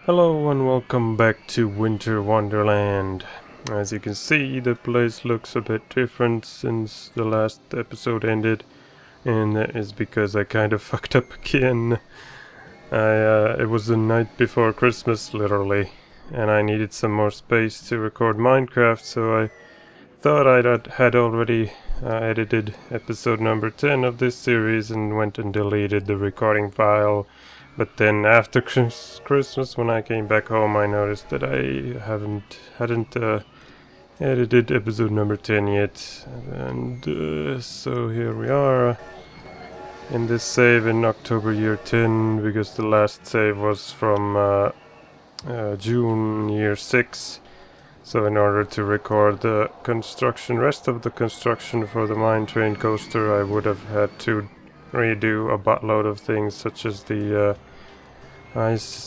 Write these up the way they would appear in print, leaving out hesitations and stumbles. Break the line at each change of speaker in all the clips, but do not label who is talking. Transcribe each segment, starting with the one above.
Hello and welcome back to Winter Wonderland. As you can see, the place looks a bit different since the last episode ended, and that is because I kind of fucked up again. It was the night before Christmas, literally, and I needed some more space to record Minecraft, so I thought I had already edited episode number 10 of this series and went and deleted the recording file. But then after Christmas, when I came back home, I noticed that I hadn't edited episode number 10 yet, and so here we are in this save in October year 10, because the last save was from June year 6. So in order to record the rest of the construction for the mine train coaster, I would have had to redo a buttload of things, such as the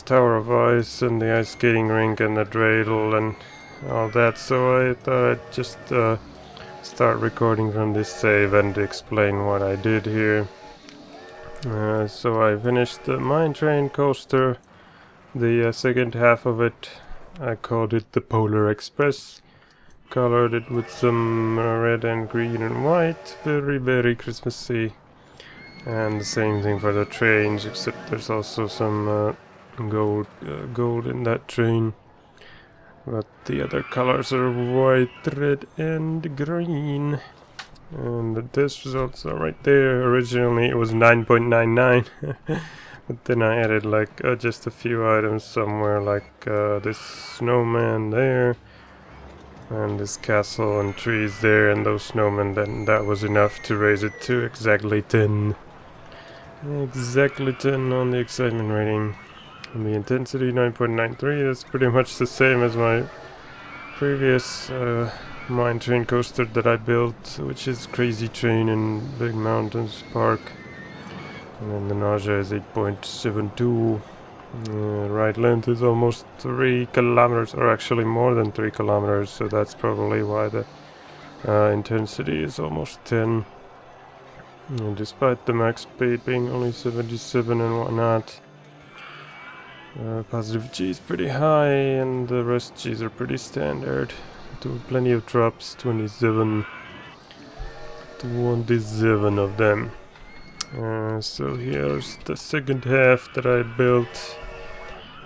tower of ice and the ice skating rink and the dreidel and all that. So I thought I'd just start recording from this save and explain what I did here. So I finished the mine train coaster, the second half of it. I called it the Polar Express, colored it with some red and green and white, very very Christmassy. And the same thing for the trains, except there's also some gold in that train. But the other colors are white, red, and green. And the test results are right there. Originally it was 9.99, but then I added like just a few items somewhere, like this snowman there, and this castle and trees there, and those snowmen. Then that was enough to raise it to exactly 10. Exactly 10 on the excitement rating. And the intensity 9.93. That's pretty much the same as my previous mine train coaster that I built, which is Crazy Train in Big Mountains Park. And then the nausea is 8.72. Ride length is almost 3 kilometers, or actually more than 3 kilometers, so that's probably why the intensity is almost 10. And despite the max speed being only 77 and whatnot, positive G is pretty high and the rest G's are pretty standard. Plenty of drops, 27 of them. So here's the second half that I built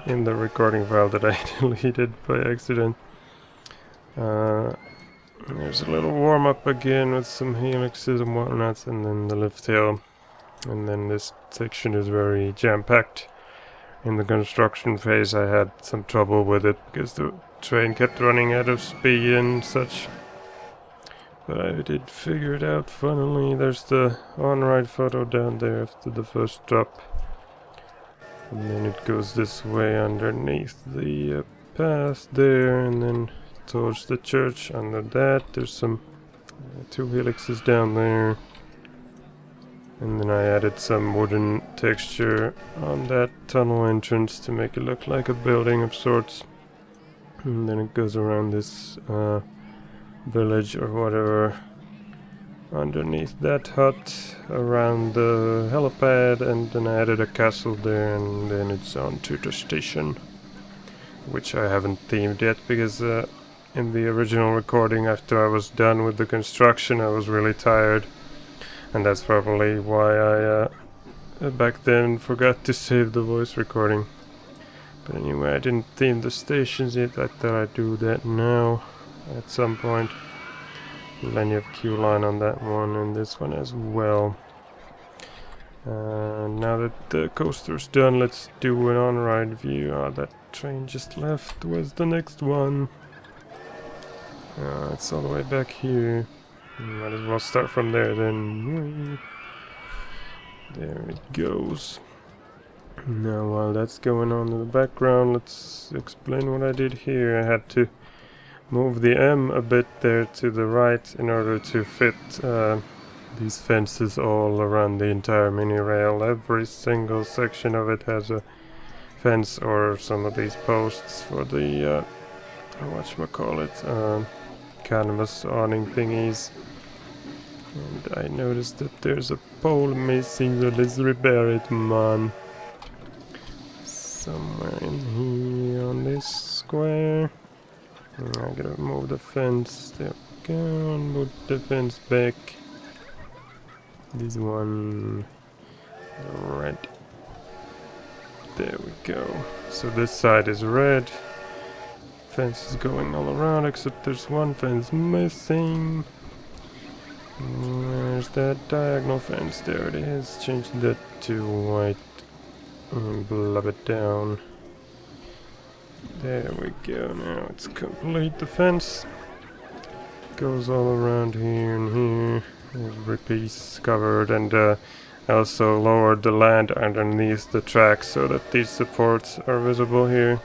in the recording file that I deleted by accident. There's a little warm up again with some helixes and whatnots, and then the lift hill. And then this section is very jam-packed. In the construction phase I had some trouble with it because the train kept running out of speed and such. But I did figure it out finally. There's the on-ride photo down there after the first drop. And then it goes this way underneath the path there, and then towards the church. Under that there's some 2 helixes down there. And then I added some wooden texture on that tunnel entrance to make it look like a building of sorts. And then it goes around this village or whatever underneath that hut, around the helipad, and then I added a castle there, and then it's on to the station, which I haven't themed yet because in the original recording, after I was done with the construction, I was really tired. And that's probably why I back then forgot to save the voice recording. But anyway, I didn't theme the stations yet. I thought I'd do that now at some point. Plenty of queue line on that one and this one as well. Now that the coaster's done, let's do an on-ride view. That train just left. Where's the next one? It's all the way back here. Might as well start from there then. There it goes. Now while that's going on in the background, let's explain what I did here. I had to move the M a bit there to the right in order to fit these fences all around the entire mini rail. Every single section of it has a fence or some of these posts for the whatchamacallit, canvas awning thingies. And I noticed that there's a pole missing, so let's repair it, man. Somewhere in square. I gotta move the fence. There we go. And move the fence back. This one red. There we go. So this side is red. Fence is going all around, except there's one fence missing. Where's that diagonal fence? There it is. Change that to white and blub it down. There we go. Now it's complete. The fence goes all around here and here. Every piece covered, and I also lowered the land underneath the track so that these supports are visible here.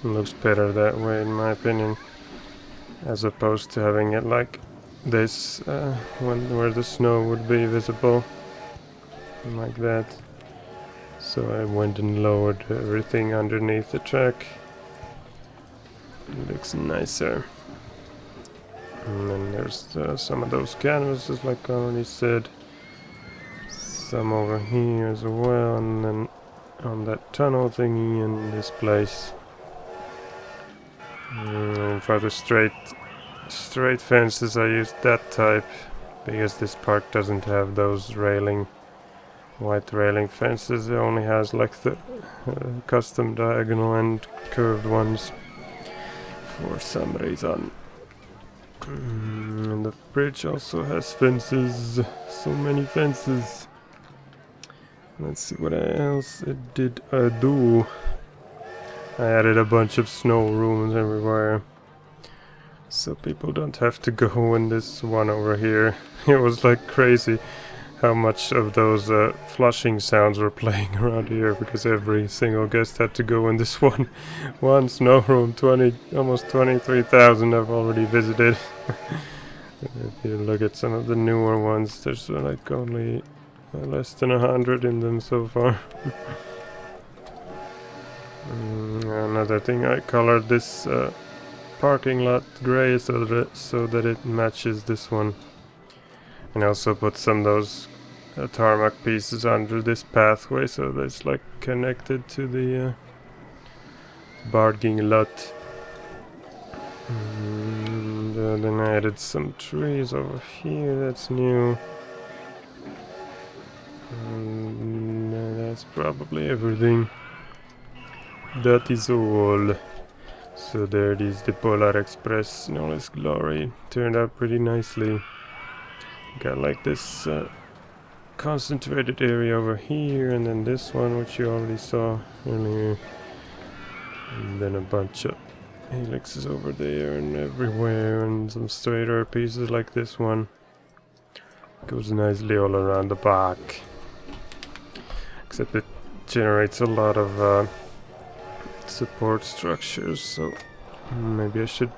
It looks better that way, in my opinion, as opposed to having it like this, where the snow would be visible, like that. So I went and lowered everything underneath the track. It looks nicer. And then there's some of those canvases, like I already said. Some over here as well, and then on that tunnel thingy in this place. And for the straight fences I used that type, because this park doesn't have those white railing fences. It only has like the custom diagonal and curved ones for some reason. And the bridge also has fences. So many fences. Let's see what else did I do. I added a bunch of snow rooms everywhere, so people don't have to go in this one over here. It was like crazy how much of those flushing sounds were playing around here, because every single guest had to go in this one snow room. Almost 23,000 I've already visited. If you look at some of the newer ones, there's like only less than 100 in them so far. Another thing, I colored this parking lot gray so that it matches this one. And also put some of those tarmac pieces under this pathway so that it's like connected to the parking lot. And then I added some trees over here, that's new. And that's probably everything. That is all. So there it is, the Polar Express in all its glory. Turned out pretty nicely. Got like this concentrated area over here, and then this one, which you already saw earlier. And then a bunch of helixes over there and everywhere, and some straighter pieces like this one. Goes nicely all around the back. Except it generates a lot of support structures, so maybe I should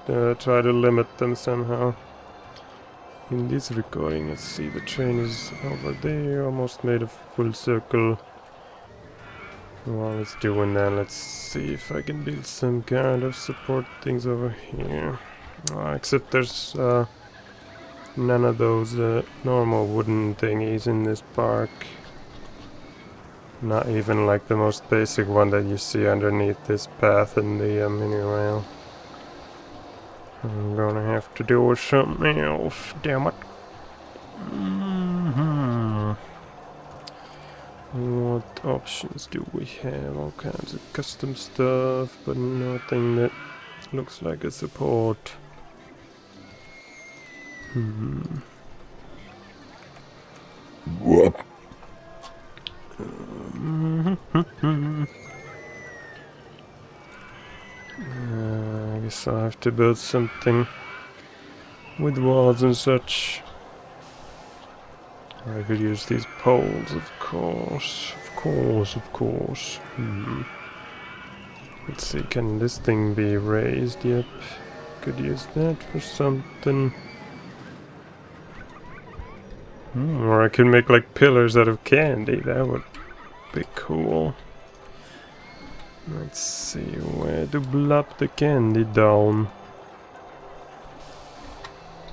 try to limit them somehow. In this recording, let's see, the train is over there, almost made a full circle. While it's doing that, let's see if I can build some kind of support things over here. Except there's none of those normal wooden thingies in this park. Not even like the most basic one that you see underneath this path in the mini rail. I'm gonna have to do something else, damn it. What options do we have? All kinds of custom stuff, but nothing that looks like a support. What? I guess I'll have to build something with walls and such. I could use these poles, of course. Let's see, can this thing be raised? Yep. Could use that for something. Or I could make like pillars out of candy. That would be cool. Let's see where to blop the candy down.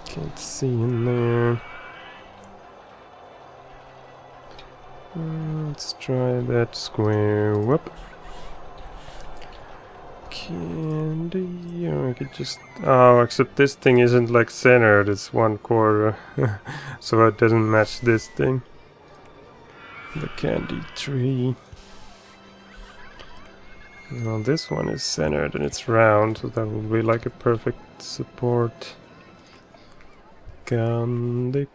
Can't see in there. Let's try that square. Whoop. candy, or I could just... Oh, except this thing isn't like centered, it's 1/4. So it doesn't match this thing. The candy tree. Well, this one is centered and it's round, so that would be like a perfect support. Candy.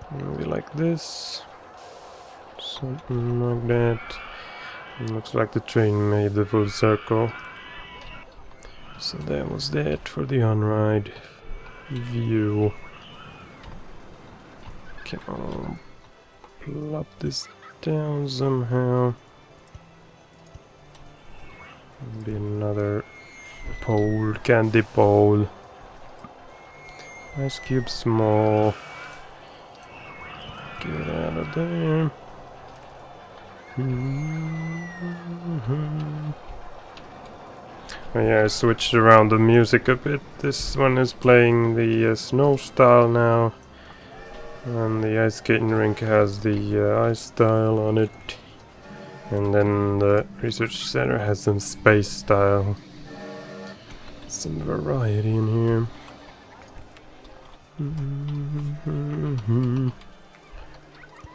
Maybe like this. Something like that. It looks like the train made the full circle. So that was that for the on-ride view. Come on, plop this down somehow. Maybe another pole, candy pole. Ice cube small. Get out of there. Oh yeah, I switched around the music a bit. This one is playing the snow style now. And the ice skating rink has the ice style on it. And then the research center has some space style. Some variety in here.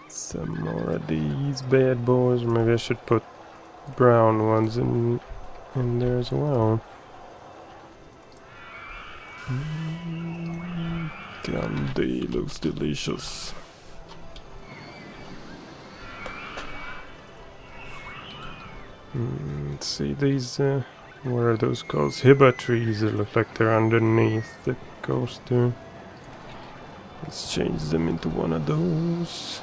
Some more of these bad boys. Maybe I should put brown ones in there as well. Candy looks delicious. Let's see these, what are those called? Hiba trees. It look like they're underneath the coaster. Let's change them into one of those.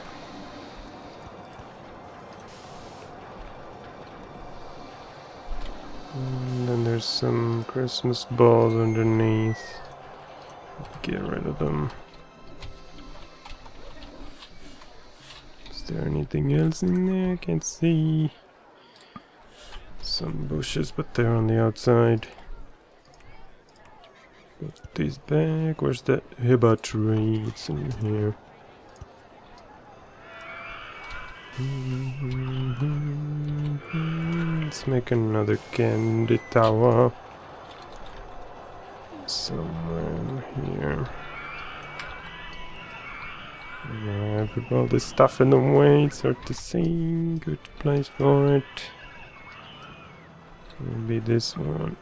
And then there's some Christmas balls underneath. Get rid of them. Is there anything else in there? I can't see. Some bushes, but they're on the outside. Put these back. Where's that hiba tree? It's in here. Let's make another candy tower. Somewhere in here. Yeah, put all this stuff in the way. It's hard to see. Good place for it. Maybe this one.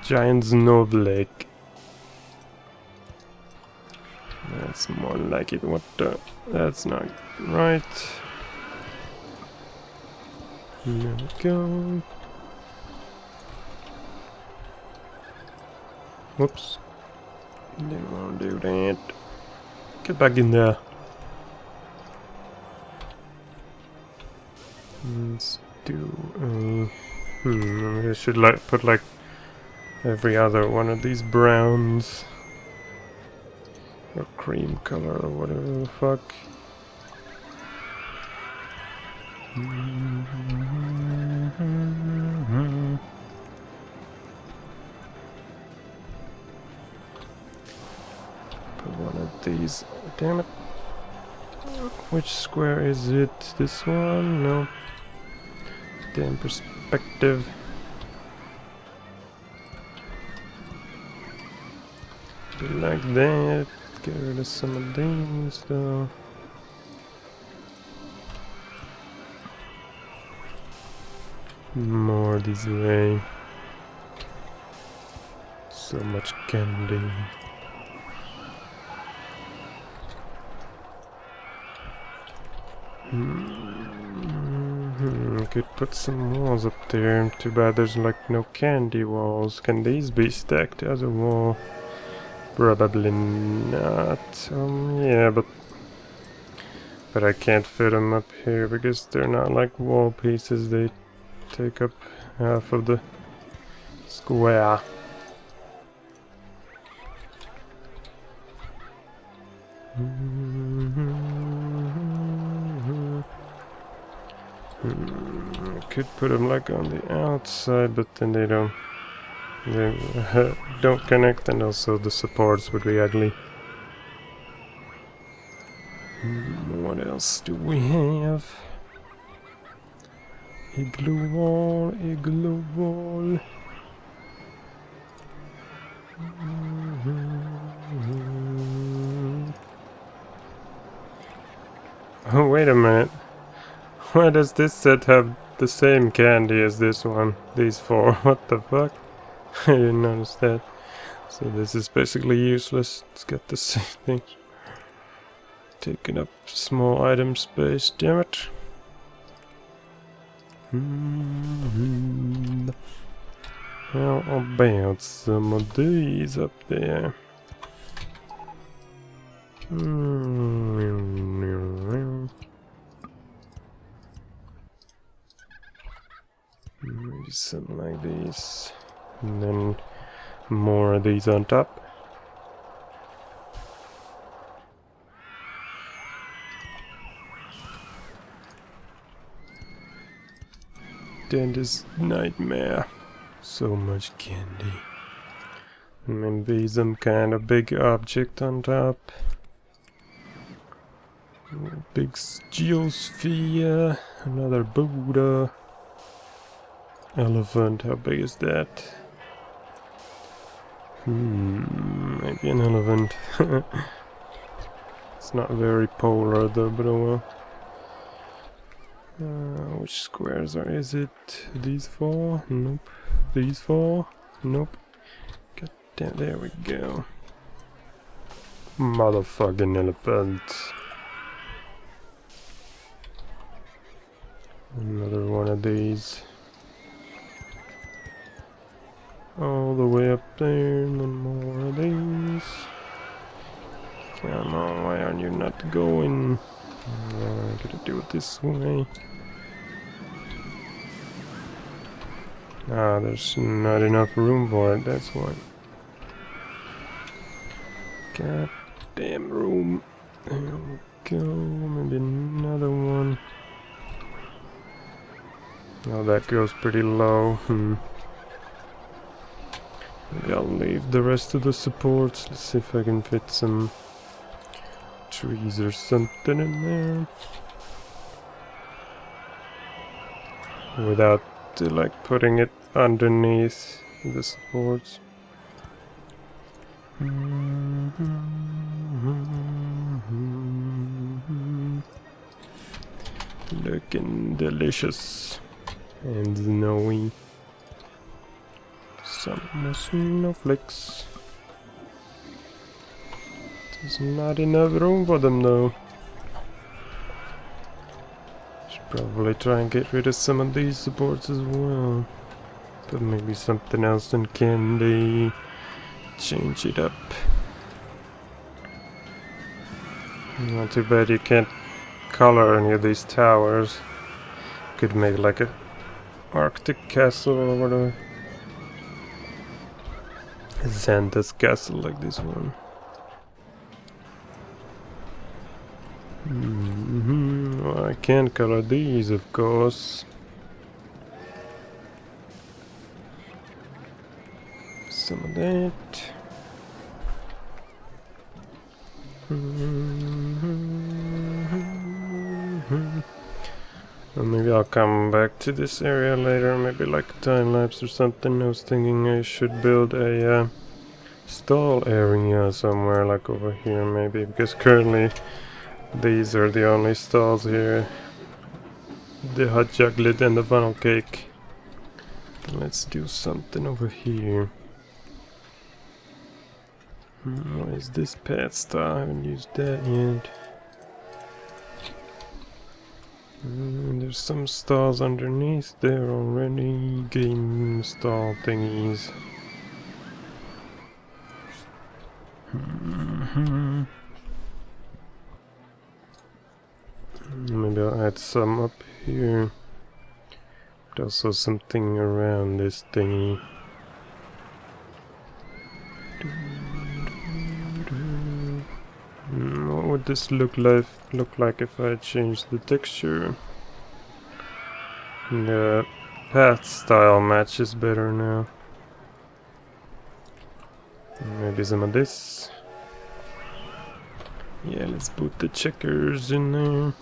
Giant snowflake. That's more like it. What the? That's not right. There we go. Whoops. Didn't want to do that. Get back in there. Let's do I should put like every other one of these browns. Or cream color or whatever the fuck. Put one of these. Damn it. Which square is it? This one? No. Damn perspective. Be like that. Get rid of some of these though. More this way. So much candy. Could put some walls up there. Too bad there's like no candy walls. Can these be stacked as a wall? Probably not. Yeah, but I can't fit them up here because they're not like wall pieces. They take up half of the square. I could put them like on the outside, but then they don't connect, and also the supports would be ugly. What else? else do we have? Igloo wall, igloo wall. Oh, wait a minute. Why does this set have the same candy as this one? These four. What the fuck? I didn't notice that. So this is basically useless. It's got the same thing. Taking up small item space, damn it. How about some of these up there? Maybe something like these. And then more of these on top. Dentist nightmare. So much candy. Maybe some kind of big object on top. Big geosphere. Another Buddha. Elephant, how big is that? Maybe an elephant. It's not very polar though, but oh well. Which squares is it? These four? Nope. These four? Nope. God damn, there we go. Motherfucking elephant. Another one of these. All the way up there, and then more of these. Come on, why are you not going? I gotta do it this way. Ah, there's not enough room for it, that's why. God damn room. There we go, maybe another one. Oh, that goes pretty low. Maybe I'll leave the rest of the supports. Let's see if I can fit some trees or something in there. Without like putting it underneath the supports. Looking delicious and snowy. Some more snowflakes. There's not enough room for them though. Should probably try and get rid of some of these supports as well. But maybe something else than candy. Change it up. Not too bad you can't color any of these towers. Could make like a Arctic castle or whatever. Xanthus castle like this one. Well, I can't color these, of course. Some of that. Well, maybe I'll come back to this area later, maybe like a time lapse or something. I was thinking I should build a stall area somewhere, like over here maybe, because currently these are the only stalls here. The hot chocolate and the funnel cake. Let's do something over here. What is this pad style? I haven't used that yet. There's some stalls underneath there already. Game stall thingies. Maybe I'll add some up here. But also something around this thingy. What would this look like if I changed the texture? The path style matches better now. Maybe some of this. Yeah, let's put the checkers in there.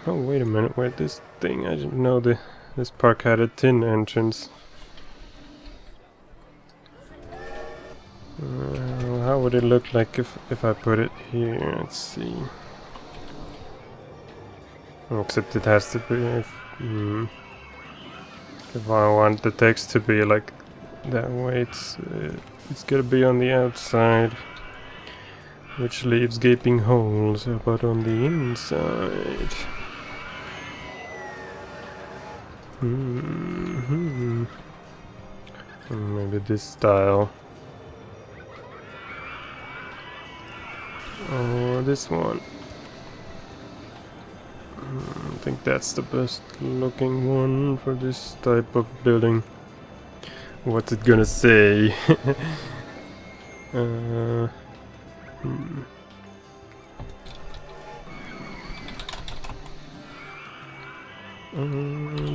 Oh, wait a minute, where this thing? I didn't know this park had a tin entrance. How would it look like if I put it here? Let's see. Except it has to be if I want the text to be like that way, it's gotta be on the outside, which leaves gaping holes. But on the inside, maybe this style. Or this one. I think that's the best looking one for this type of building. What's it gonna say?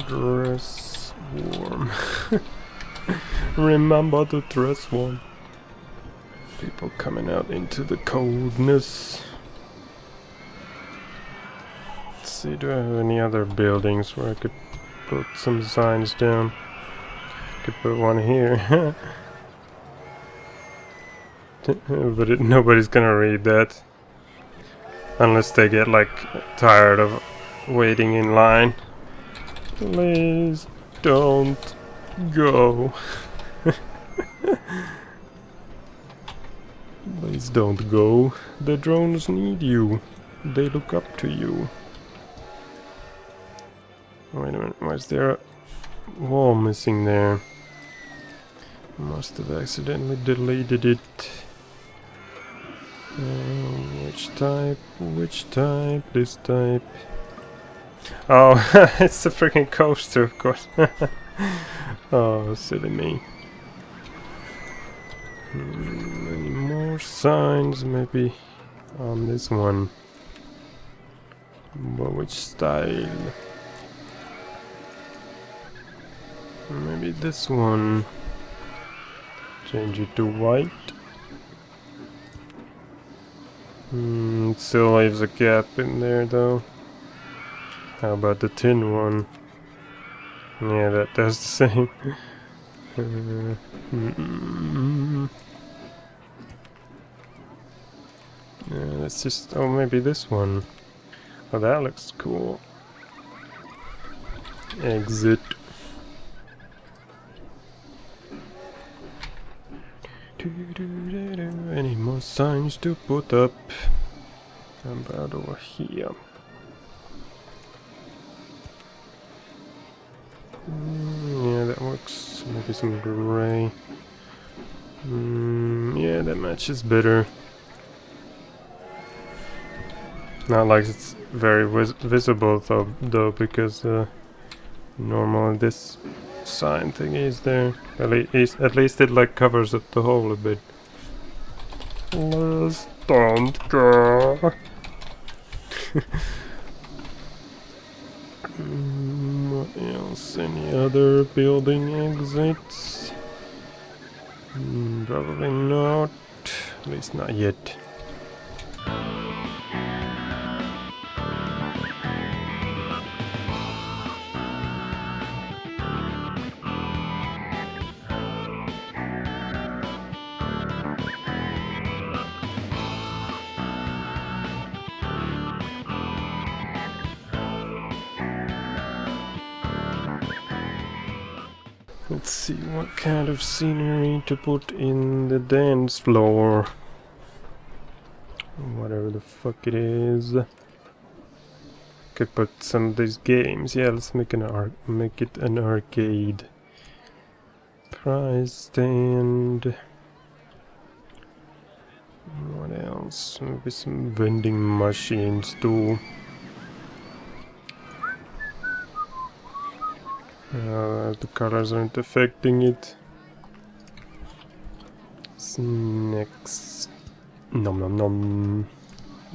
Dress warm. Remember to dress warm. People coming out into the coldness. Let's see, do I have any other buildings where I could put some signs down? Could put one here. But nobody's gonna read that. Unless they get like tired of waiting in line. Please don't go. Please don't go. The drones need you. They look up to you. Wait a minute, why is there a wall missing there? Must have accidentally deleted it. Which type? Which type? This type. Oh, it's a freaking coaster, of course. Oh, silly me. Any more signs? Maybe on this one. But which style? Maybe this one. Change it to white. It still leaves a gap in there though. How about the tin one? Yeah, that does the same. Yeah, let's just... oh, maybe this one. Oh, that looks cool. Exit. Any more signs to put up? How about over here? Yeah, that works. Maybe some gray. Yeah, that matches better. Not like it's very visible though, because normally this sign thing is there. At least it like covers up the hole a bit. Please don't go. What else? Any other building exits? Probably not. At least not yet. Let's see what kind of scenery to put in the dance floor. Whatever the fuck it is. Could put some of these games. Yeah, let's make it an arcade. Prize stand. What else? Maybe some vending machines too. The colors aren't affecting it. Snacks. Nom nom nom.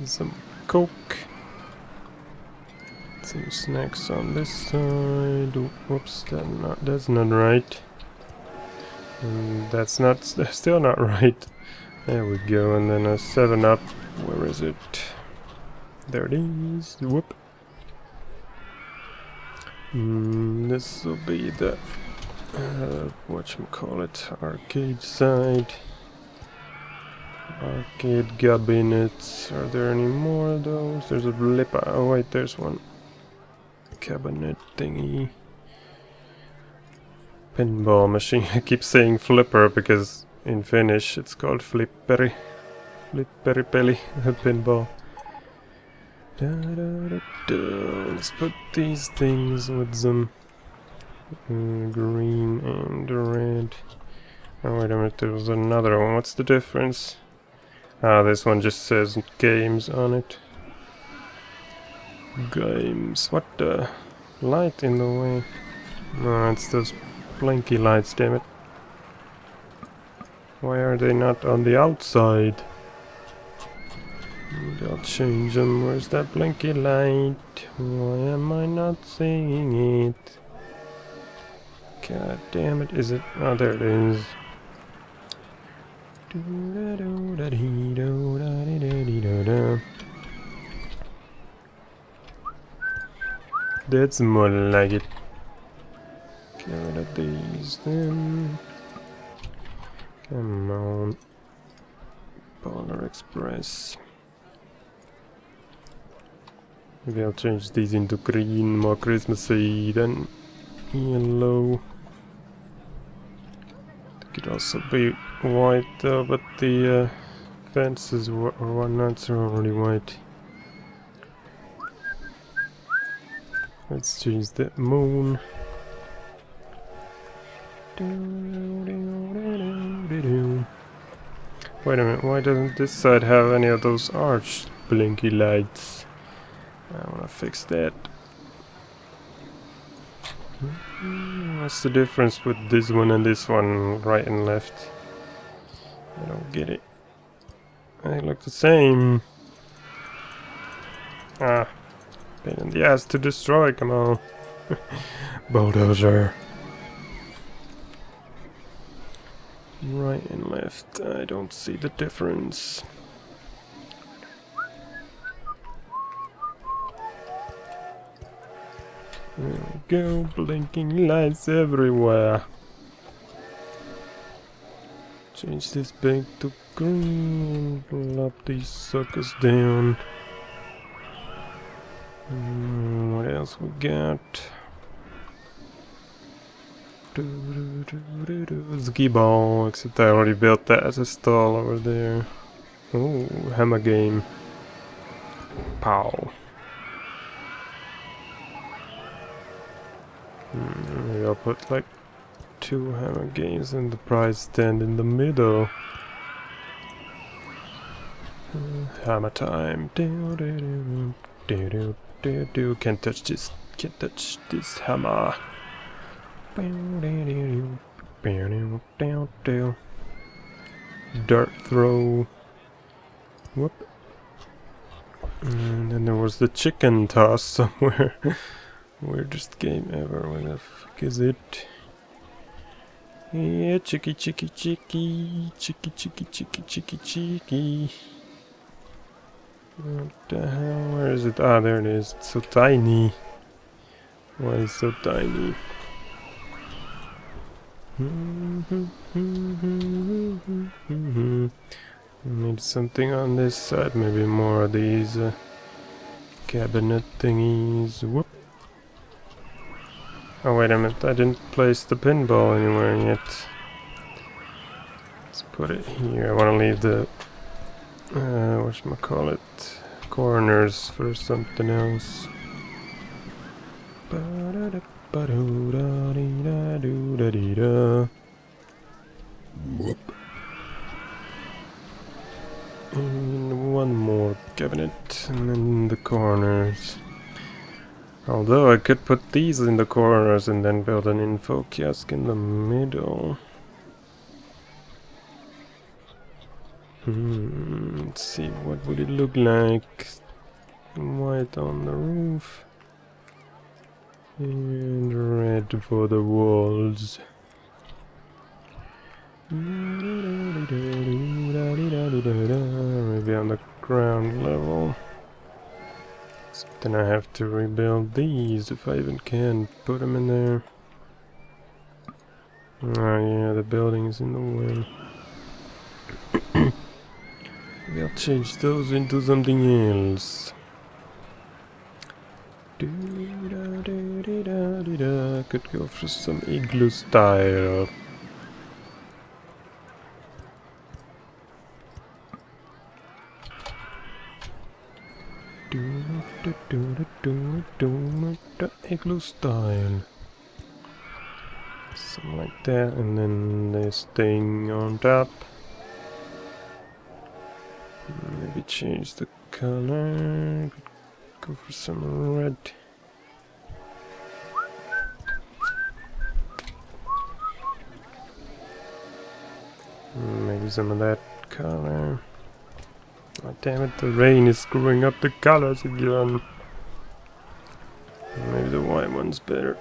Some Coke. Some snacks on this side. Whoops, that's not right. And that's still not right. There we go. And then a 7-Up. Where is it? There it is. Whoop. This will be the whatchamacallit, arcade side. Arcade cabinets. Are there any more of those? There's a blip. Oh wait, there's one. Cabinet thingy. Pinball machine. I keep saying flipper because in Finnish it's called flipperi. Flipperi peli. Pinball. Let's put these things with some green and red. Oh wait a minute, there was another one. What's the difference? Ah, this one just says games on it. Games. What the? Light in the way. No, it's those blinky lights, damn it. Why are they not on the outside? Maybe I'll change them. Where's that blinky light? Why am I not seeing it? God damn it, is it? Oh, there it is. That's more like it. Get rid of these then. Come on. Polar Express. Maybe I'll change these into green, more Christmassy than yellow. It could also be white though, but the fences or whatnots are already white. Let's change the moon. Wait a minute, why doesn't this side have any of those arch blinky lights? I wanna fix that. What's the difference with this one and this one, right and left? I don't get it. They look the same. Ah, pain in the ass to destroy, come on. Bulldozer. Right and left, I don't see the difference. There we go, blinking lights everywhere. Change this back to green, plop these suckers down. What else we got? Ski ball, except I already built that as a stall over there. Oh, hammer game. Pow. Maybe I'll put like 2 hammer games and the prize stand in the middle. Hammer time. Can't touch this. Can't touch this hammer. Dart throw. Whoop. And then there was the chicken toss somewhere. Weirdest game ever. Where the fuck is it? Yeah, chicky chicky chicky. Chicky chicky chicky chicky chicky. What the hell? Where is it? Ah, there it is. It's so tiny. Why is it so tiny? Need something on this side. Maybe more of these cabinet thingies. Whoop. Oh, wait a minute. I didn't place the pinball anywhere yet. Let's put it here. I want to leave the whatchamacallit, corners for something else. Whoop. And one more cabinet, and then the corners. Although I could put these in the corners and then build an info kiosk in the middle. Let's see, what would it look like? White on the roof. And red for the walls. Maybe on the ground level. Then I have to rebuild these if I even can put them in there. Oh yeah, the building's in the way. Maybe I'll change those into something else. Could go for some igloo style. Igloo style. Something like that, and then this thing on top. Maybe change the color. Go for some red. Maybe some of that color. Oh, damn it, the rain is screwing up the colors again. Maybe the white one's better.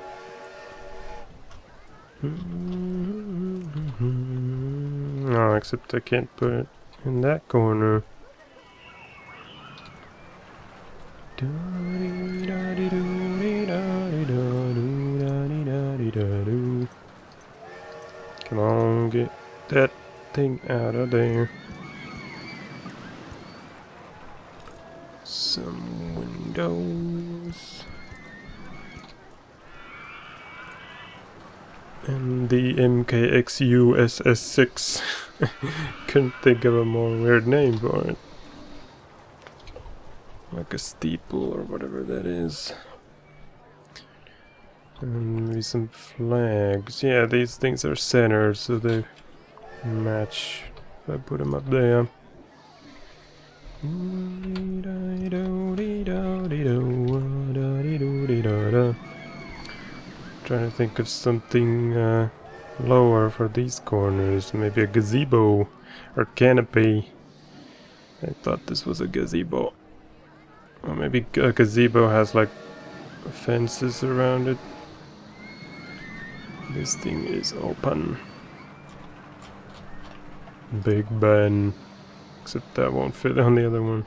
No, except I can't put it in that corner. Come on, get that thing out of there. Some windows. And the MKXU SS6. Couldn't think of a more weird name for it. Like a steeple or whatever that is. And maybe some flags. Yeah, these things are centered, so they match if I put them up there. Trying to think of something lower for these corners. Maybe a gazebo or canopy. I thought this was a gazebo. Or maybe a gazebo has like fences around it. This thing is open. Big Ben. Except that won't fit on the other one.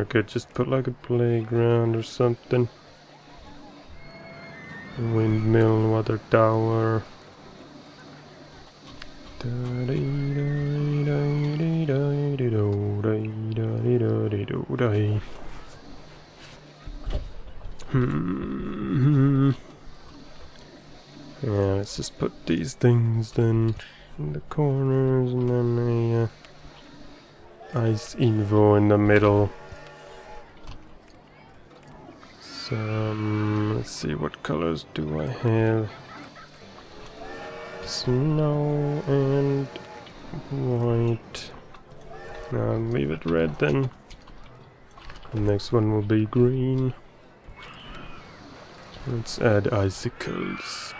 I could just put like a playground or something. Windmill, water tower. Yeah, let's just put these things then in the corners, and then a ice info in the middle. Let's see, what colors do I have? Snow and white. I'll leave it red then. The next one will be green. Let's add icicles.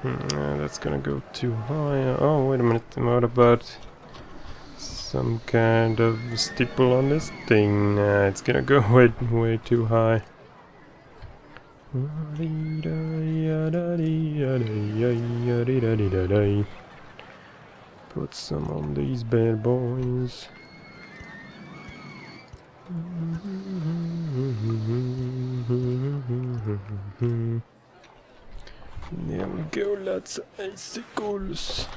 That's gonna go too high. Oh, wait a minute. What about some kind of steeple on this thing? Nah, it's gonna go way too high. Put some on these bad boys. There we go, lots of icicles.